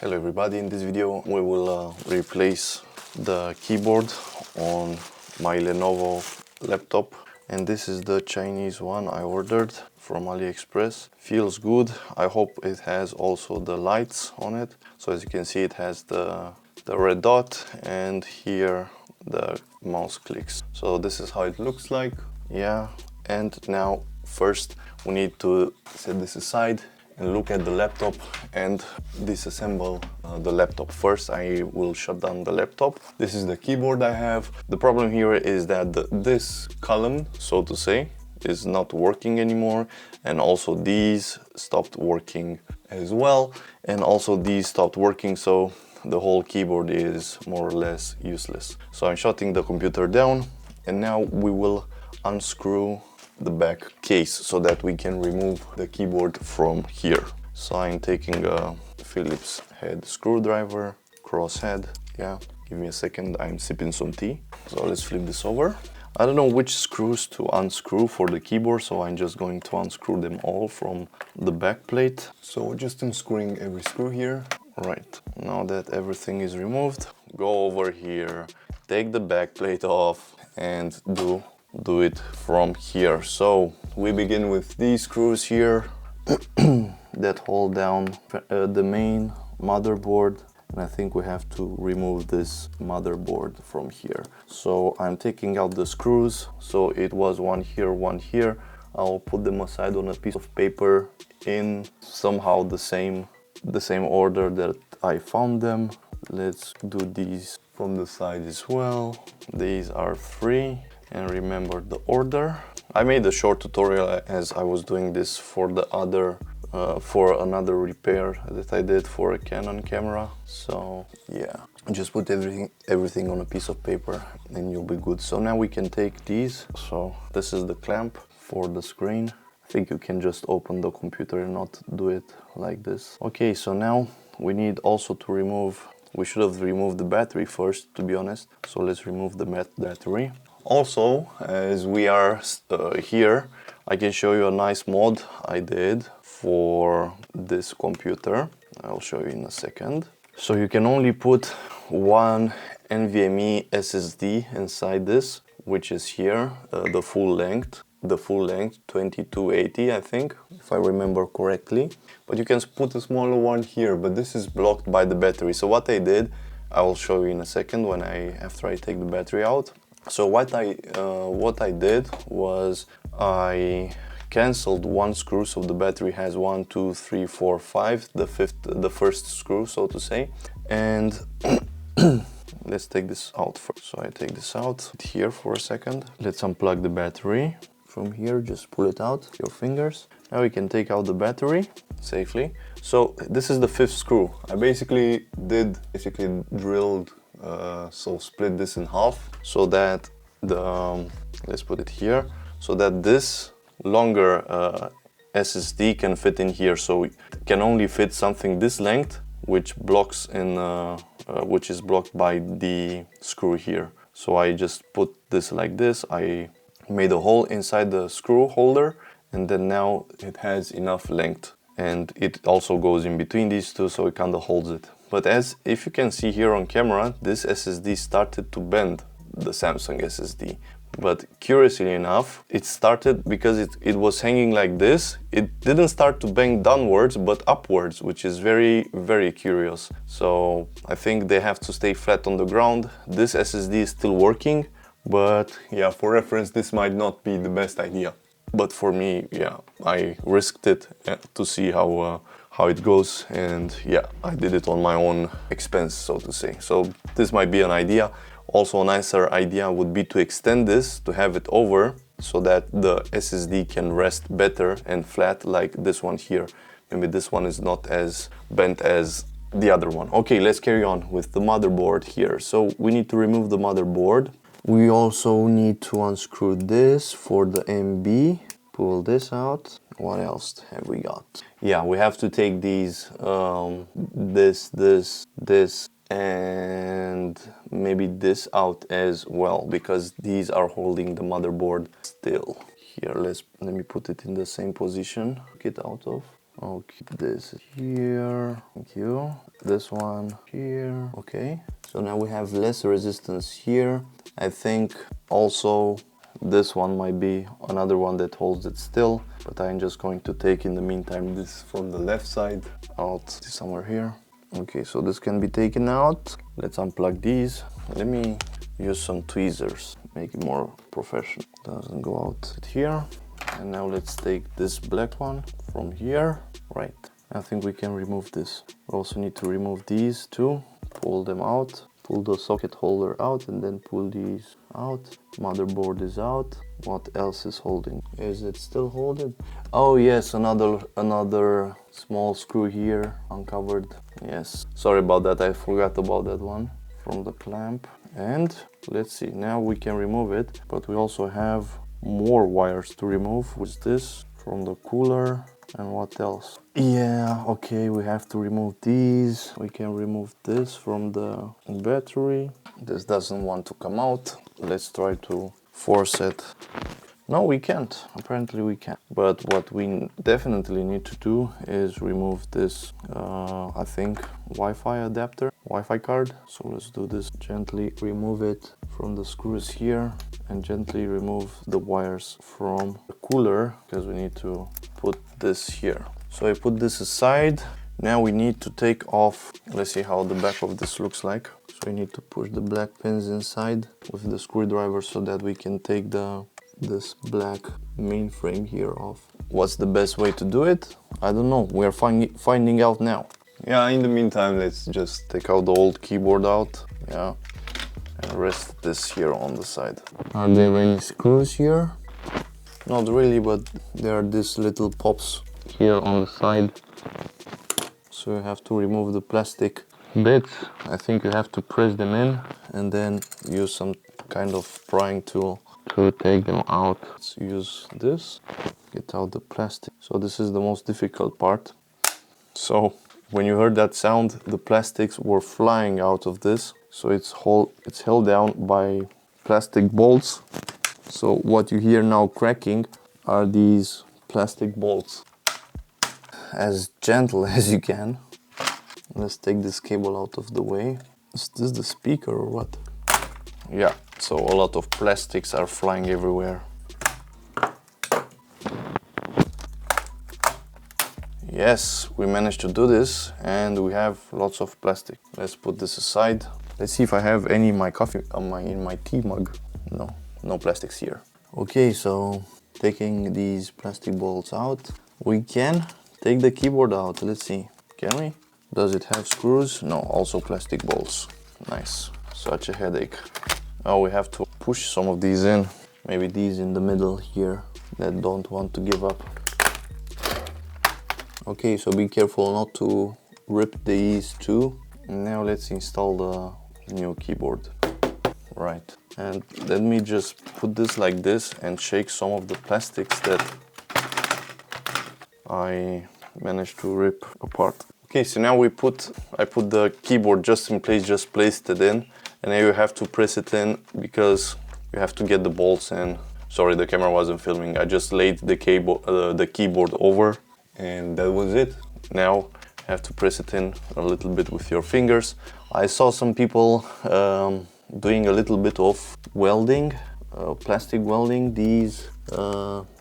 Hello everybody, in this video we will replace the keyboard on my Lenovo laptop, and this is the Chinese one I ordered from AliExpress. Feels good. I hope it has also the lights on it. So as you can see, it has the red dot and here the mouse clicks. So this is how it looks like. Yeah, and now first we need to set this aside and look at the laptop and disassemble the laptop. First I will shut down the laptop. This is the keyboard I have. The problem here is that this column, so to say, is not working anymore, and also these stopped working as well, and also these stopped working, so the whole keyboard is more or less useless. So I'm shutting the computer down, and now we will unscrew the back case so that we can remove the keyboard from here. So I'm taking a Phillips head screwdriver, cross head. Yeah, give me a second, I'm sipping some tea. So let's flip this over. I don't know which screws to unscrew for the keyboard, so I'm just going to unscrew them all from the back plate. So just unscrewing every screw here. Right, now that everything is removed, go over here, take the back plate off and do it from here. So we begin with these screws here that hold down the main motherboard, and I think we have to remove this motherboard from here. So I'm taking out the screws. So it was one here. I'll put them aside on a piece of paper in somehow the same order that I found them. Let's do these from the side as well. These are 3. And remember the order. I made a short tutorial as I was doing this for the other for another repair that I did for a Canon camera. So yeah, just put everything on a piece of paper and you'll be good. So now we can take these. So this is the clamp for the screen. I think you can just open the computer and not do it like this. Okay, so now we need also to remove, we should have removed the battery first, to be honest. So let's remove the battery. Also, as we are here, I can show you a nice mod I did for this computer. I'll show you in a second. So you can only put one NVMe SSD inside this, which is here, the full length 2280, I think, if I remember correctly. But you can put a smaller one here, but this is blocked by the battery. So what I did, I will show you in a second after I take the battery out. So what I did was I cancelled one screw, so the battery has 1, 2, 3, 4, 5, the first screw, so to say. And let's take this out first. So I take this out here for a second. Let's unplug the battery from here. Just pull it out with your fingers. Now we can take out the battery safely. So this is the 5th screw. I basically drilled, so split this in half so that let's put it here, so that this longer SSD can fit in here. So it can only fit something this length, which blocks in which is blocked by the screw here. So I just put this like this. I made a hole inside the screw holder, and then now it has enough length, and it also goes in between these two, so it kind of holds it. But if you can see here on camera, this SSD started to bend, the Samsung SSD. But curiously enough, it started because it was hanging like this. It didn't start to bend downwards, but upwards, which is very, very curious. So I think they have to stay flat on the ground. This SSD is still working, but yeah, for reference, this might not be the best idea. But for me, yeah, I risked it to see how it goes, and yeah, I did it on my own expense, so to say. So this might be an idea. Also a nicer idea would be to extend this, to have it over, so that the SSD can rest better and flat like this one here. Maybe this one is not as bent as the other one. Okay, let's carry on with the motherboard here. So we need to remove the motherboard. We also need to unscrew this for the MB. Pull this out. What else have we got? Yeah, we have to take these, this, and maybe this out as well, because these are holding the motherboard still. Here, let me put it in the same position. Get out of. Okay, this is here. Thank you. This one here. Okay. So now we have less resistance here. I think also this one might be another one that holds it still, but I'm just going to take in the meantime this from the left side out somewhere here. Okay, so this can be taken out. Let's unplug these. Let me use some tweezers, make it more professional. Doesn't go out here. And now let's take this black one from here. Right, I think we can remove this. We also need to remove these two, pull them out, pull the socket holder out, and then pull these out. Motherboard is out. What else is holding? Is it still holding? Oh yes, another small screw here, uncovered. Yes, sorry about that, I forgot about that one from the clamp. And let's see, now we can remove it, but we also have more wires to remove. With this from the cooler. And what else? Yeah, okay, we have to remove these. We can remove this from the battery. This doesn't want to come out. Let's try to force it. No, we can't. Apparently we can't. But what we definitely need to do is remove this, I think, Wi-Fi adapter, Wi-Fi card. So let's do this. Gently remove it from the screws here and gently remove the wires from the cooler, because we need to put this here. So I put this aside. Now we need to take off. Let's see how the back of this looks like. So we need to push the black pins inside with the screwdriver so that we can take this black mainframe here off. What's the best way to do it? I don't know. We are finding out now. Yeah, in the meantime, let's just take out the old keyboard out. Yeah, and rest this here on the side. Are there any screws here? Not really, but there are these little pops here on the side. So you have to remove the plastic bits. I think you have to press them in and then use some kind of prying tool to take them out. Let's use this, get out the plastic. So this is the most difficult part. So when you heard that sound, the plastics were flying out of this. So it's held down by plastic bolts. So what you hear now cracking are these plastic bolts. As gentle as you can. Let's take this cable out of the way. Is this the speaker or what? Yeah, so a lot of plastics are flying everywhere. Yes, we managed to do this and we have lots of plastic. Let's put this aside. Let's see if I have any in my coffee, in my tea mug. No, no plastics here. Okay, so taking these plastic bolts out, we can take the keyboard out. Let's see, can we? Does it have screws? No, also plastic bolts. Nice, such a headache. Oh, we have to push some of these in. Maybe these in the middle here that don't want to give up. Okay, so be careful not to rip these too. Now let's install the new keyboard. Right, and let me just put this like this and shake some of the plastics that I managed to rip apart. Okay, so now I put the keyboard just in place, just placed it in, and now you have to press it in because you have to get the bolts in. Sorry, the camera wasn't filming. I just laid the keyboard over, and that was it. Now you have to press it in a little bit with your fingers. I saw some people doing a little bit of welding, plastic welding these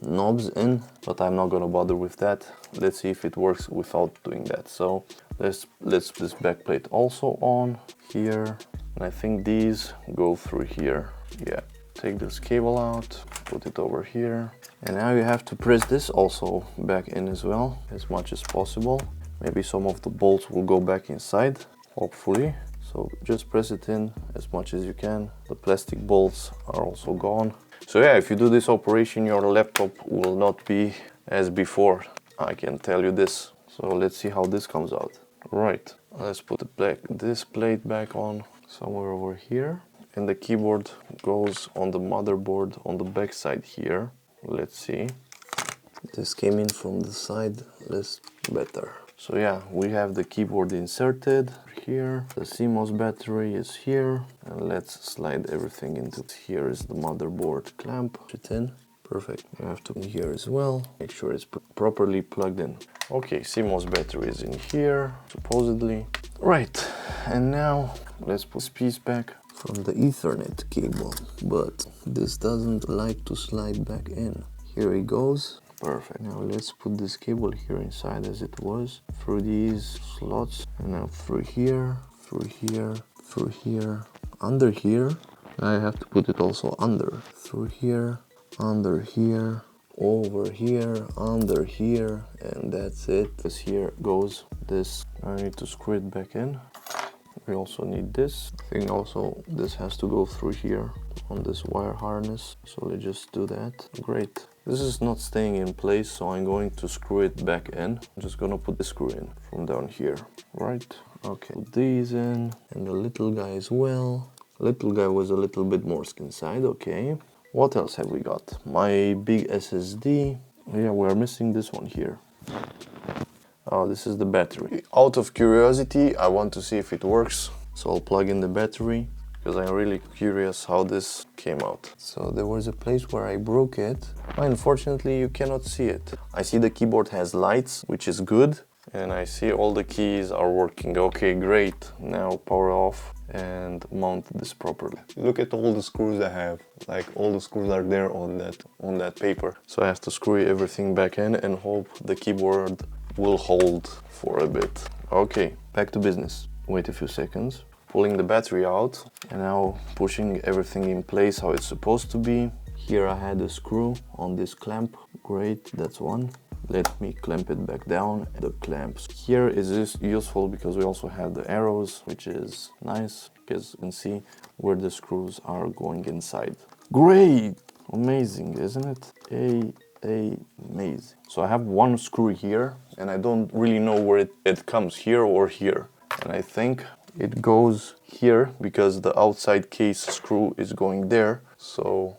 knobs in, but I'm not gonna bother with that. Let's see if it works without doing that. So let's put this back plate also on here, and I think these go through here. Yeah, take this cable out, put it over here, and now you have to press this also back in as well, as much as possible. Maybe some of the bolts will go back inside, hopefully. So just press it in as much as you can. The plastic bolts are also gone. So yeah, if you do this operation, your laptop will not be as before. I can tell you this. So let's see how this comes out. Right, let's put this plate back on somewhere over here. And the keyboard goes on the motherboard on the back side here. Let's see. This came in from the side, less better. So yeah, we have the keyboard inserted here. The CMOS battery is here. And let's slide everything into here is the motherboard clamp. Put it in. Perfect. You have to in here as well. Make sure it's properly plugged in. Okay, CMOS battery is in here, supposedly. Right, and now let's put this piece back from the Ethernet cable, but this doesn't like to slide back in. Here it goes. Perfect. Now let's put this cable here inside as it was, through these slots, and now through here, through here, through here, under here. I have to put it also under, through here, under here, over here, under here, and that's it. This here goes this. I need to screw it back in. We also need this thing. Also, this has to go through here on this wire harness. So let's just do that. Great. This is not staying in place, so I'm going to screw it back in. I'm just gonna put the screw in from down here, right? Okay, put these in, and the little guy as well. Little guy was a little bit more skin side, okay. What else have we got? My big SSD. Yeah, we're missing this one here. Oh, this is the battery. Out of curiosity, I want to see if it works. So I'll plug in the battery, because I'm really curious how this came out. So there was a place where I broke it. Unfortunately, you cannot see it. I see the keyboard has lights, which is good. And I see all the keys are working. Okay, great. Now power off and mount this properly. Look at all the screws I have. Like all the screws are there on that paper. So I have to screw everything back in and hope the keyboard will hold for a bit. Okay, back to business. Wait a few seconds. Pulling the battery out and now pushing everything in place how it's supposed to be. Here I had a screw on this clamp. Great, that's one. Let me clamp it back down. The clamps here is useful because we also have the arrows, which is nice because you can see where the screws are going inside. Great! Amazing, isn't it? Amazing. So I have one screw here and I don't really know where it comes, here or here. And I think it goes here because the outside case screw is going there. So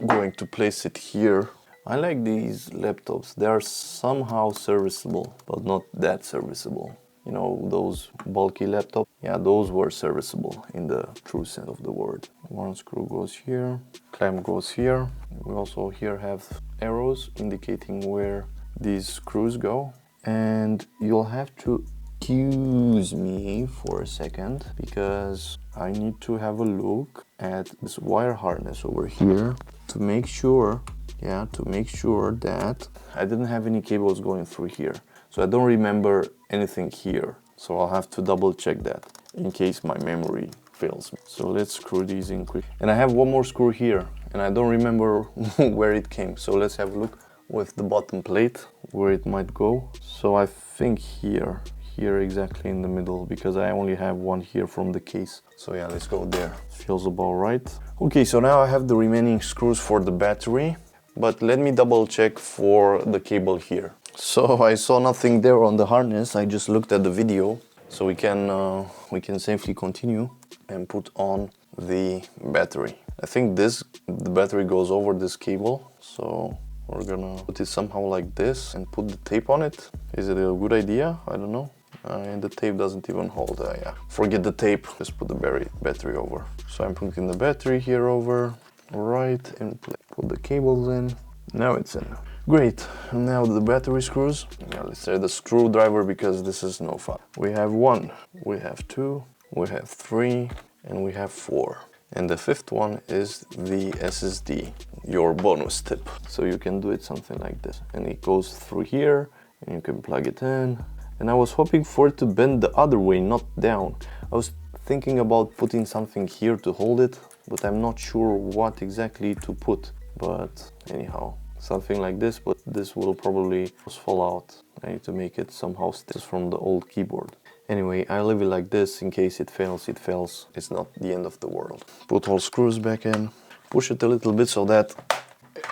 I'm going to place it here. I like these laptops. They are somehow serviceable, but not that serviceable. You know, those bulky laptops, yeah, those were serviceable in the true sense of the word. One screw goes here, clamp goes here. We also here have arrows indicating where these screws go. And you'll have to excuse me for a second because I need to have a look at this wire harness over here to make sure that I didn't have any cables going through here. So I don't remember anything here. So I'll have to double check that in case my memory fails me. So let's screw these in quick. And I have one more screw here and I don't remember where it came. So let's have a look with the bottom plate where it might go. So I think here exactly in the middle because I only have one here from the case. So yeah, let's go there. Feels about right. Okay, so now I have the remaining screws for the battery. But let me double check for the cable here. So I saw nothing there on the harness. I just looked at the video. So we can safely continue and put on the battery. I think the battery goes over this cable. So we're gonna put it somehow like this and put the tape on it. Is it a good idea? I don't know. And the tape doesn't even hold. Yeah, forget the tape. Just put the battery over. So I'm putting the battery here over. Right, and put the cables in. Now it's in. Great. Now the battery screws. Yeah, let's say the screwdriver because this is no fun. We have 1, we have 2, we have 3, and we have 4. And the 5th one is the SSD, your bonus tip. So you can do it something like this. And it goes through here, and you can plug it in. And I was hoping for it to bend the other way, not down. I was thinking about putting something here to hold it, but I'm not sure what exactly to put. But anyhow, something like this, but this will probably just fall out. I need to make it somehow still from the old keyboard. Anyway, I leave it like this. In case it fails, it fails. It's not the end of the world. Put all screws back in. Push it a little bit so that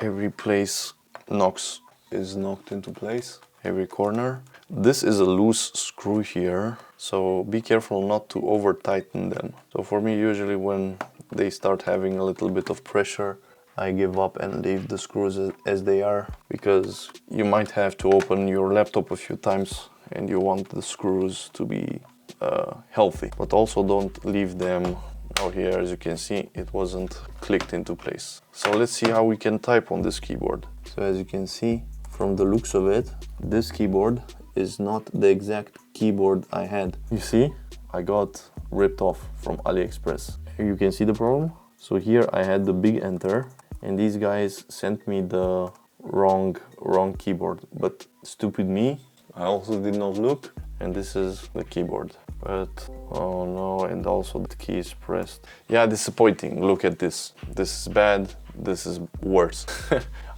every place is knocked into place. Every corner. This is a loose screw here, so be careful not to over tighten them. So for me, usually when they start having a little bit of pressure, I give up and leave the screws as they are, because you might have to open your laptop a few times and you want the screws to be healthy, but also don't leave them Now here, as you can see, it wasn't clicked into place. So let's see how we can type on this keyboard. So as you can see, from the looks of it, this keyboard is not the exact keyboard I had. You see, I got ripped off from AliExpress. You can see the problem. So here I had the big enter, and these guys sent me the wrong keyboard. But stupid me, I also did not look, and this is the keyboard. But oh no, and also the key is pressed. Yeah, disappointing. Look at this. This is bad. This is worse.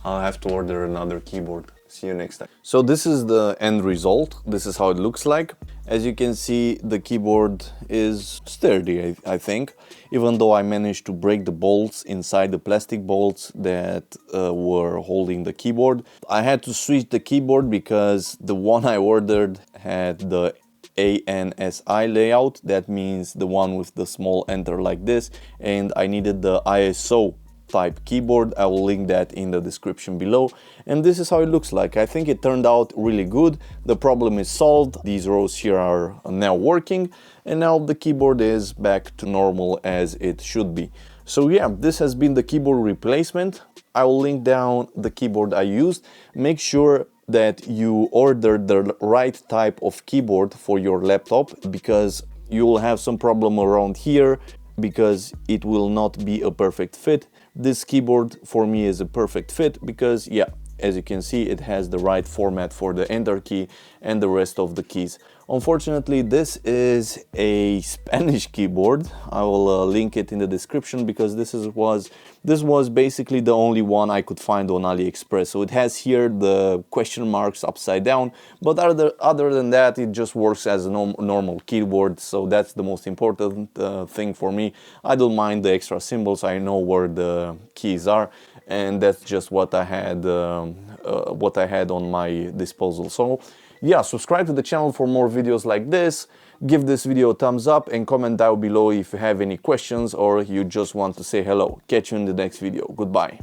I'll have to order another keyboard. See you next time. So this is the end result. This is how it looks like. As you can see, the keyboard is sturdy, I think, even though I managed to break the bolts inside, the plastic bolts that were holding the keyboard. I had to switch the keyboard because the one I ordered had the ANSI layout. That means the one with the small enter like this, and I needed the ISO type keyboard. I will link that in the description below, and this is how it looks like. I think it turned out really good. The problem is solved. These rows here are now working, and now the keyboard is back to normal as it should be. So yeah, this has been the keyboard replacement. I will link down the keyboard I used. Make sure that you order the right type of keyboard for your laptop, because you will have some problem around here because it will not be a perfect fit. This keyboard for me is a perfect fit because, yeah, as you can see, it has the right format for the enter key and the rest of the keys. Unfortunately, this is a Spanish keyboard. I will link it in the description because this was basically the only one I could find on AliExpress. So it has here the question marks upside down, but other than that, it just works as a normal keyboard. So that's the most important thing for me. I don't mind the extra symbols. I know where the keys are, and that's just what I had on my disposal. So yeah, subscribe to the channel for more videos like this. Give this video a thumbs up and comment down below if you have any questions or you just want to say hello. Catch you in the next video. Goodbye.